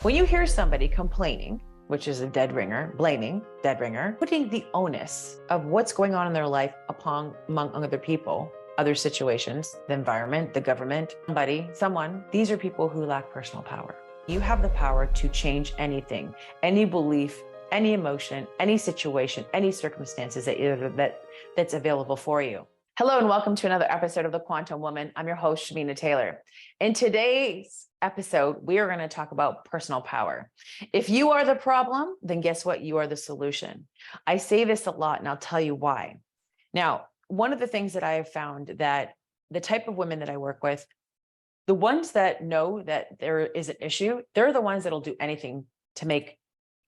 When you hear somebody complaining, which is a dead ringer, blaming, dead ringer, putting the onus of what's going on in their life among other people, other situations, the environment, the government, someone, these are people who lack personal power. You have the power to change anything, any belief, any emotion, any situation, any circumstances that's available for you. Hello and welcome to another episode of The Quantum Woman. I'm your host, Shamina Taylor. In today's episode, we are going to talk about personal power. If you are the problem, then guess what? You are the solution. I say this a lot and I'll tell you why. Now, one of the things that I have found that the type of women that I work with, the ones that know that there is an issue, they're the ones that'll do anything to make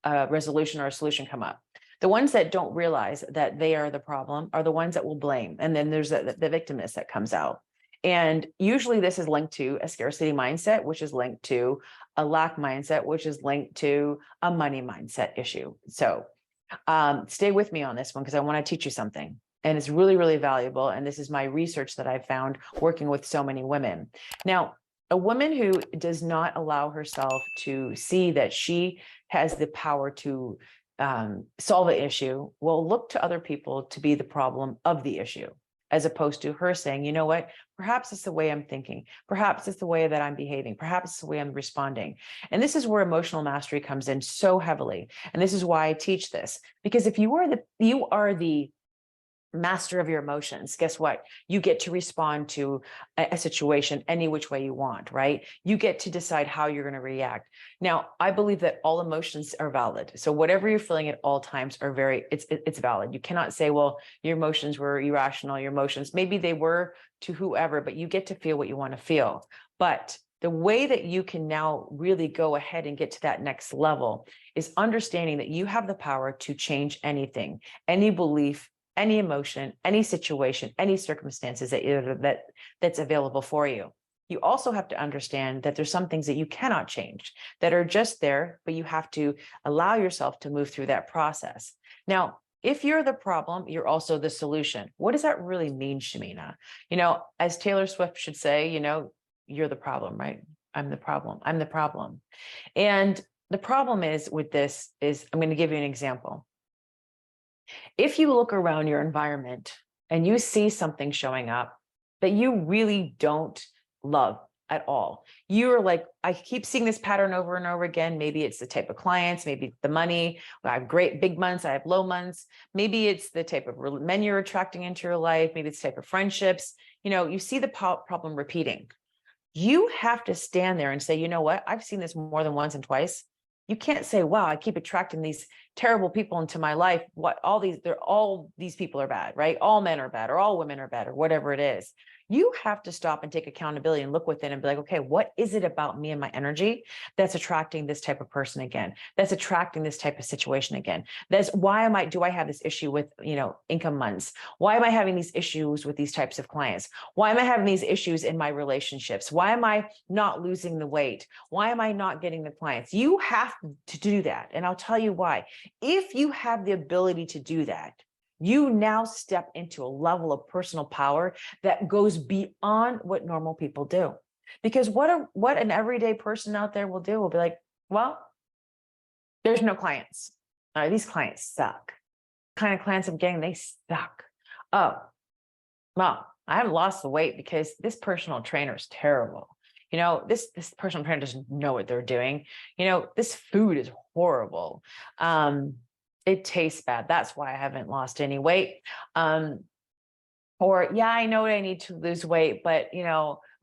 a resolution or a solution come up. The ones that don't realize that they are the problem are the ones that will blame. And then there's the victimness that comes out. And usually this is linked to a scarcity mindset, which is linked to a lack mindset, which is linked to a money mindset issue. So stay with me on this one because I want to teach you something. And it's really, really valuable. And this is my research that I've found working with so many women. Now, a woman who does not allow herself to see that she has the power to solve an issue will look to other people to be the problem of the issue, as opposed to her saying, you know what, perhaps it's the way I'm thinking. Perhaps it's the way that I'm behaving. Perhaps it's the way I'm responding. And this is where emotional mastery comes in so heavily. And this is why I teach this, because if you are the master of your emotions, guess what? You get to respond to a situation any which way you want, right? You get to decide how you're going to react. Now, I believe that all emotions are valid. So whatever you're feeling at all times are it's valid. You cannot say, well, your emotions were irrational, your emotions, maybe they were to whoever, but you get to feel what you want to feel. But the way that you can now really go ahead and get to that next level is understanding that you have the power to change anything, any belief, any emotion, any situation, any circumstances that's available for you. You also have to understand that there's some things that you cannot change that are just there, but you have to allow yourself to move through that process. Now, if you're the problem, you're also the solution. What does that really mean, Shamina? As Taylor Swift should say, you're the problem, right? I'm the problem. I'm the problem. And the problem is with this is, I'm going to give you an example. If you look around your environment and you see something showing up that you really don't love at all, you're like, I keep seeing this pattern over and over again. Maybe it's the type of clients, maybe it's the money. I have great big months, I have low months. Maybe it's the type of men you're attracting into your life. Maybe it's the type of friendships. You see the problem repeating. You have to stand there and say, you know what? I've seen this more than once and twice. You can't say, wow, I keep attracting these terrible people into my life. All these people are bad, right? All men are bad, or all women are bad, or whatever it is. You have to stop and take accountability and look within and be like, okay, what is it about me and my energy that's attracting this type of person again? That's attracting this type of situation again? Do I have this issue with, income months? Why am I having these issues with these types of clients? Why am I having these issues in my relationships? Why am I not losing the weight? Why am I not getting the clients? You have to do that. And I'll tell you why. If you have the ability to do that, you now step into a level of personal power that goes beyond what normal people do. Because what an everyday person out there will do will be like, well, there's no clients. These clients suck. The kind of clients I'm getting, they suck. Oh, well, I haven't lost the weight because this personal trainer is terrible. This personal trainer doesn't know what they're doing. This food is horrible. It tastes bad. That's why I haven't lost any weight. Or yeah, I know I need to lose weight, but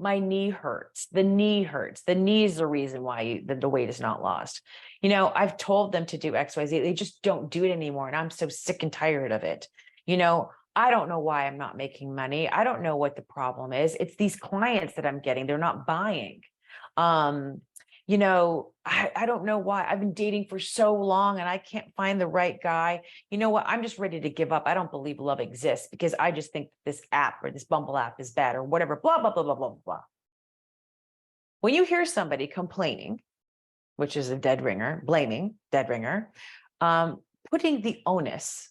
my knee hurts. The knee hurts. The knee is the reason why the weight is not lost. I've told them to do XYZ. They just don't do it anymore. And I'm so sick and tired of it. I don't know why I'm not making money. I don't know what the problem is. It's these clients that I'm getting. They're not buying. I don't know why. I've been dating for so long and I can't find the right guy. You know what? I'm just ready to give up. I don't believe love exists because I just think this app or this Bumble app is bad or whatever, blah, blah, blah, blah, blah, blah. When you hear somebody complaining, which is a dead ringer, blaming, dead ringer, putting the onus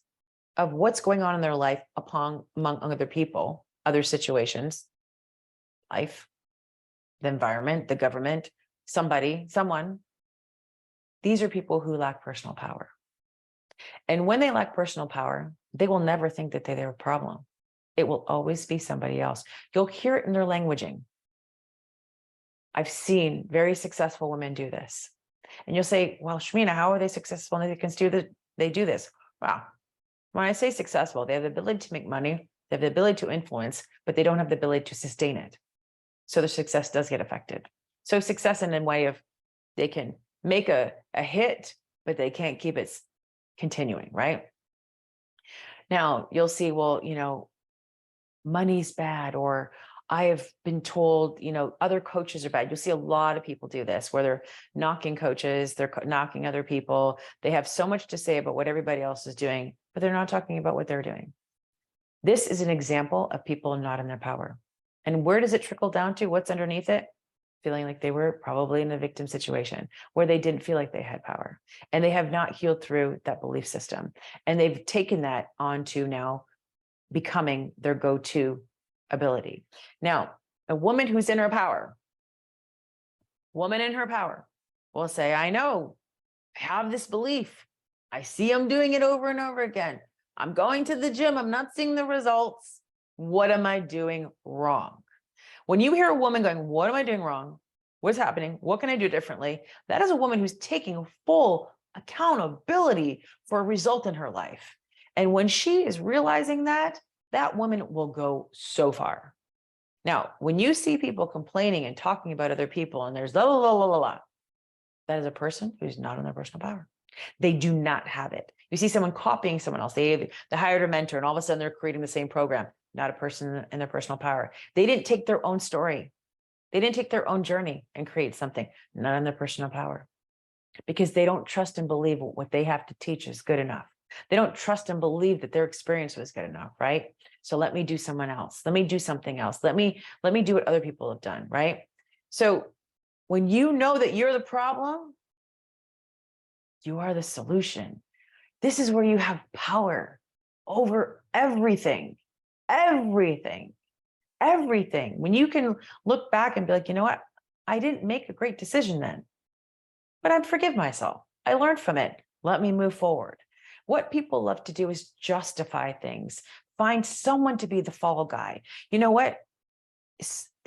of what's going on in their life among other people, other situations, life, the environment, the government, someone, These are people who lack personal power. And when they lack personal power, they will never think that they're their problem. It will always be somebody else. You'll hear it in their languaging. I've seen very successful women do this. And you'll say, well, Shamina, how are they successful? And they do this. Wow. When I say successful, they have the ability to make money, they have the ability to influence, but they don't have the ability to sustain it. So their success does get affected. So success in a way of they can make a hit, but they can't keep it continuing, right? Now you'll see, well, money's bad, or I have been told, other coaches are bad. You'll see a lot of people do this where they're knocking coaches, they're knocking other people. They have so much to say about what everybody else is doing, but they're not talking about what they're doing. This is an example of people not in their power. And where does it trickle down to? What's underneath it? Feeling like they were probably in a victim situation where they didn't feel like they had power, and they have not healed through that belief system. And they've taken that on to now becoming their go-to ability. Now, a woman who's in her power, will say, I know, I have this belief. I see them doing it over and over again. I'm going to the gym. I'm not seeing the results. What am I doing wrong? When you hear a woman going, what am I doing wrong? What's happening? What can I do differently? That is a woman who's taking full accountability for a result in her life. And when she is realizing that, that woman will go so far. Now, when you see people complaining and talking about other people and there's that is a person who's not in their personal power. They do not have it. You see someone copying someone else. They hired a mentor and all of a sudden they're creating the same program. Not a person in their personal power. They didn't take their own story. They didn't take their own journey and create something. Not in their personal power. Because they don't trust and believe what they have to teach is good enough. They don't trust and believe that their experience was good enough, right? So let me do someone else. Let me do something else. Let me do what other people have done, right? So when you know that you're the problem, you are the solution. This is where you have power over everything. Everything. When you can look back and be like, you know what? I didn't make a great decision then, but I forgive myself. I learned from it. Let me move forward. What people love to do is justify things, find someone to be the fall guy. You know what?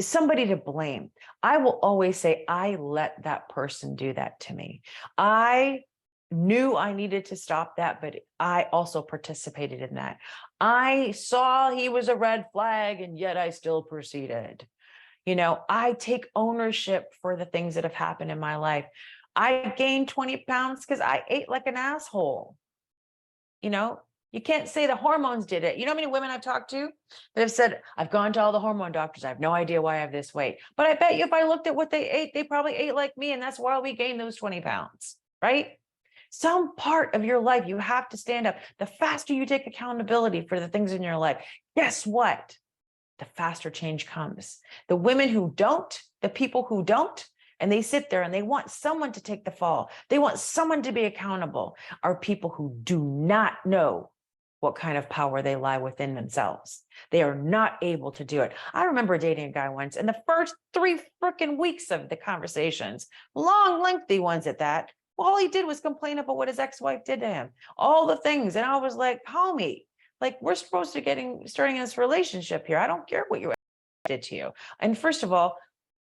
Somebody to blame. I will always say, I let that person do that to me. I knew I needed to stop that, but I also participated in that. I saw he was a red flag and yet I still proceeded. I take ownership for the things that have happened in my life. I gained 20 pounds because I ate like an asshole. You can't say the hormones did it. You know how many women I've talked to that have said, I've gone to all the hormone doctors. I have no idea why I have this weight. But I bet you if I looked at what they ate, they probably ate like me. And that's why we gained those 20 pounds, right? Some part of your life, you have to stand up. The faster you take accountability for the things in your life, guess what? The faster change comes. The women who don't, the people who don't, and they sit there and they want someone to take the fall. They want someone to be accountable, are people who do not know what kind of power they lie within themselves. They are not able to do it. I remember dating a guy once, and the first 3 freaking weeks of the conversations, long, lengthy ones at that, all he did was complain about what his ex-wife did to him, all the things. And I was like, homie, like we're supposed to starting this relationship here. I don't care what you did to you. And first of all,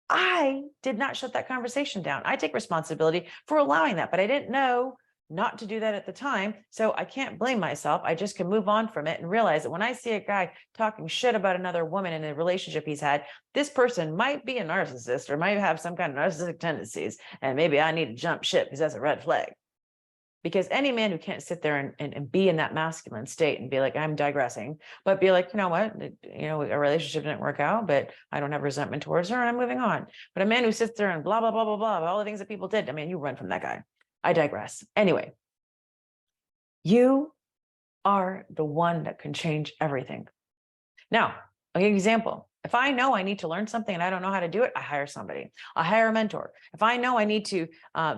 I did not shut that conversation down. I take responsibility for allowing that, but I didn't know not to do that at the time. So I can't blame myself. I just can move on from it and realize that when I see a guy talking shit about another woman in a relationship he's had, this person might be a narcissist or might have some kind of narcissistic tendencies. And maybe I need to jump ship because that's a red flag. Because any man who can't sit there and be in that masculine state and be like, I'm digressing, but be like, you know what, a relationship didn't work out, but I don't have resentment towards her and I'm moving on. But a man who sits there and blah, blah, blah, blah, blah, all the things that people did, I mean, you run from that guy. I digress. Anyway, you are the one that can change everything. Now, I'll give you an example. If I know I need to learn something and I don't know how to do it, I hire somebody. I hire a mentor. If I know I need to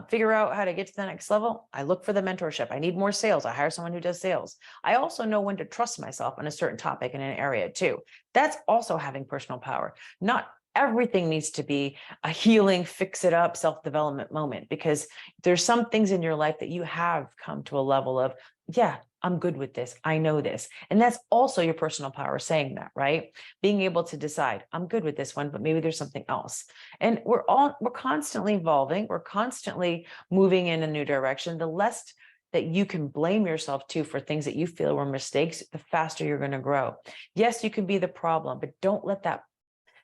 figure out how to get to the next level, I look for the mentorship. I need more sales. I hire someone who does sales. I also know when to trust myself on a certain topic in an area too. That's also having personal power. Not everything needs to be a healing, fix it up, self-development moment, because there's some things in your life that you have come to a level of, yeah, I'm good with this. I know this. And that's also your personal power saying that, right? Being able to decide, I'm good with this one, but maybe there's something else. And we're constantly evolving. We're constantly moving in a new direction. The less that you can blame yourself too for things that you feel were mistakes, the faster you're going to grow. Yes, you can be the problem, but don't let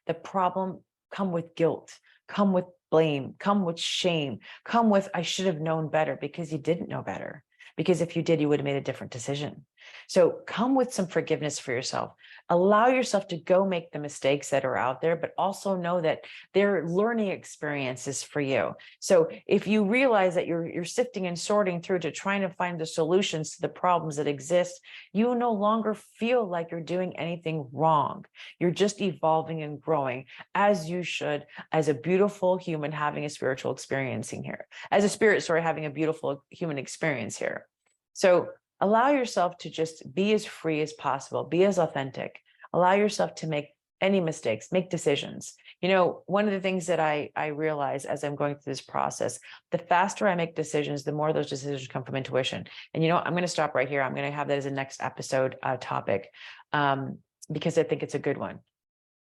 the problem come with guilt, come with blame, come with shame, come with, I should have known better, because you didn't know better. Because if you did, you would have made a different decision. So come with some forgiveness for yourself. Allow yourself to go make the mistakes that are out there, but also know that they're learning experiences for you. So if you realize that you're sifting and sorting through to trying to find the solutions to the problems that exist, you no longer feel like you're doing anything wrong. You're just evolving and growing, as you should, as a beautiful human having a spiritual experiencing here, as a spirit, sorry, having a beautiful human experience here. So allow yourself to just be as free as possible, be as authentic, allow yourself to make any mistakes, make decisions. You know, one of the things that I realize as I'm going through this process, the faster I make decisions, the more those decisions come from intuition. And you know, I'm going to stop right here. I'm going to have that as a next episode topic, because I think it's a good one,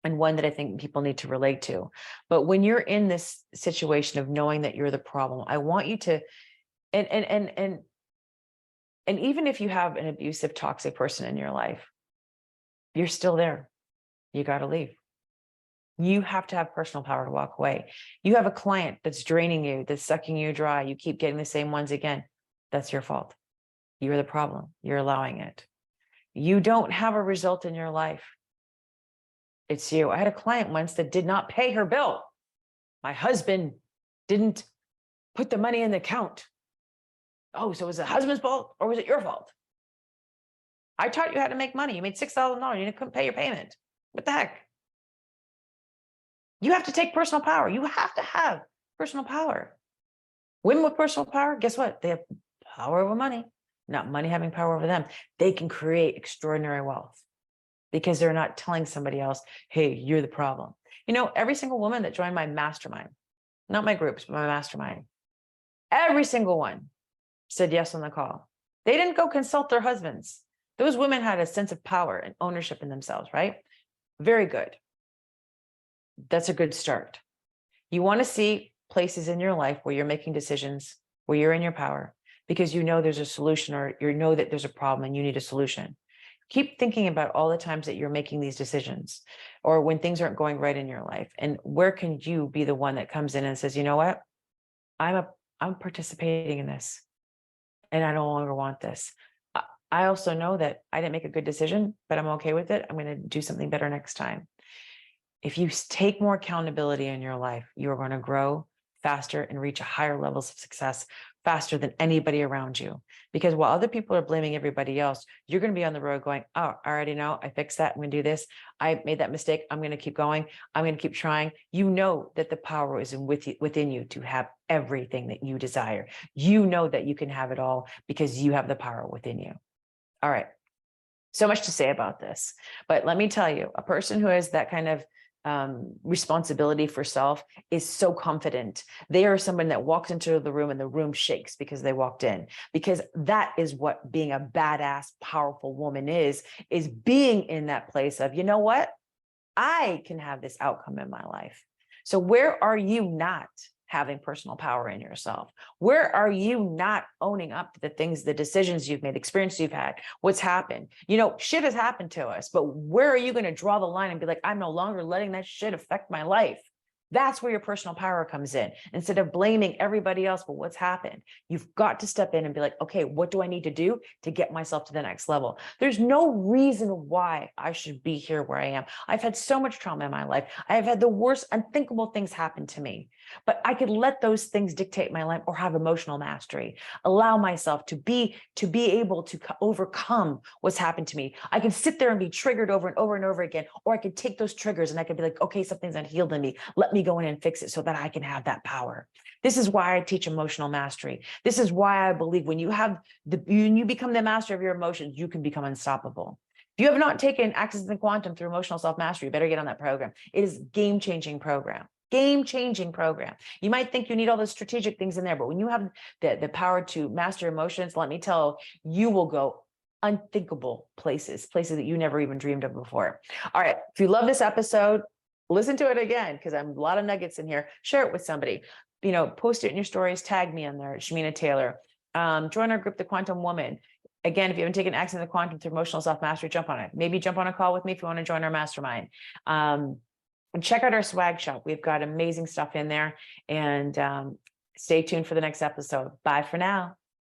and one that I think people need to relate to. But when you're in this situation of knowing that you're the problem, I want you to, and even if you have an abusive, toxic person in your life, you're still there. You got to leave. You have to have personal power to walk away. You have a client that's draining you, that's sucking you dry. You keep getting the same ones again. That's your fault. You're the problem. You're allowing it. You don't have a result in your life. It's you. I had a client once that did not pay her bill. My husband didn't put the money in the account. Oh, so was it the husband's fault or was it your fault? I taught you how to make money. You made $6,000. You couldn't pay your payment. What the heck? You have to take personal power. You have to have personal power. Women with personal power, guess what? They have power over money, not money having power over them. They can create extraordinary wealth because they're not telling somebody else, hey, you're the problem. You know, every single woman that joined my mastermind, not my groups, but my mastermind, every single one said yes on the call. They didn't go consult their husbands. Those women had a sense of power and ownership in themselves, right? Very good. That's a good start. You want to see places in your life where you're making decisions, where you're in your power, because you know there's a solution, or you know that there's a problem and you need a solution. Keep thinking about all the times that you're making these decisions, or when things aren't going right in your life, and where can you be the one that comes in and says, you know what, I'm participating in this, and I no longer want this. I also know that I didn't make a good decision, but I'm okay with it. I'm going to do something better next time. If you take more accountability in your life, you are going to grow faster and reach higher levels of success faster than anybody around you. Because while other people are blaming everybody else, you're going to be on the road going, oh, I already know, I fixed that, I'm going to do this. I made that mistake. I'm going to keep going. I'm going to keep trying. You know that the power is within you to have everything that you desire. You know that you can have it all because you have the power within you. All right. So much to say about this, but let me tell you, a person who has that kind of responsibility for self is so confident. They are someone that walks into the room and the room shakes because they walked in, because that is what being a badass, powerful woman is being in that place of, you know what, I can have this outcome in my life. So where are you not having personal power in yourself? Where are you not owning up to the things, the decisions you've made, experiences you've had, what's happened? You know, shit has happened to us, but where are you going to draw the line and be like, I'm no longer letting that shit affect my life? That's where your personal power comes in. Instead of blaming everybody else for what's happened, you've got to step in and be like, okay, what do I need to do to get myself to the next level? There's no reason why I should be here where I am. I've had so much trauma in my life. I've had the worst unthinkable things happen to me, but I could let those things dictate my life or have emotional mastery, allow myself to be able to overcome what's happened to me. I can sit there and be triggered over and over and over again, or I could take those triggers and I could be like, okay, something's unhealed in me. Let me go in and fix it so that I can have that power. This is why I teach emotional mastery. This is why I believe when you become the master of your emotions, you can become unstoppable. If you have not taken Access to the Quantum through Emotional Self-Mastery, you better get on that program. It is game-changing program. Game-changing program. You might think you need all the strategic things in there, but when you have the power to master emotions, let me tell you, will go unthinkable places that you never even dreamed of before. All right. If you love this episode, listen to it again, because I'm a lot of nuggets in here. Share it with somebody. Post it in your stories. Tag me on there, Shamina Taylor. Join our group, The Quantum Woman. Again, if you haven't taken Access to the Quantum through Emotional Self-Mastery, jump on it. Maybe jump on a call with me if you want to join our mastermind. And check out our swag shop. We've got amazing stuff in there. And stay tuned for the next episode. Bye for now.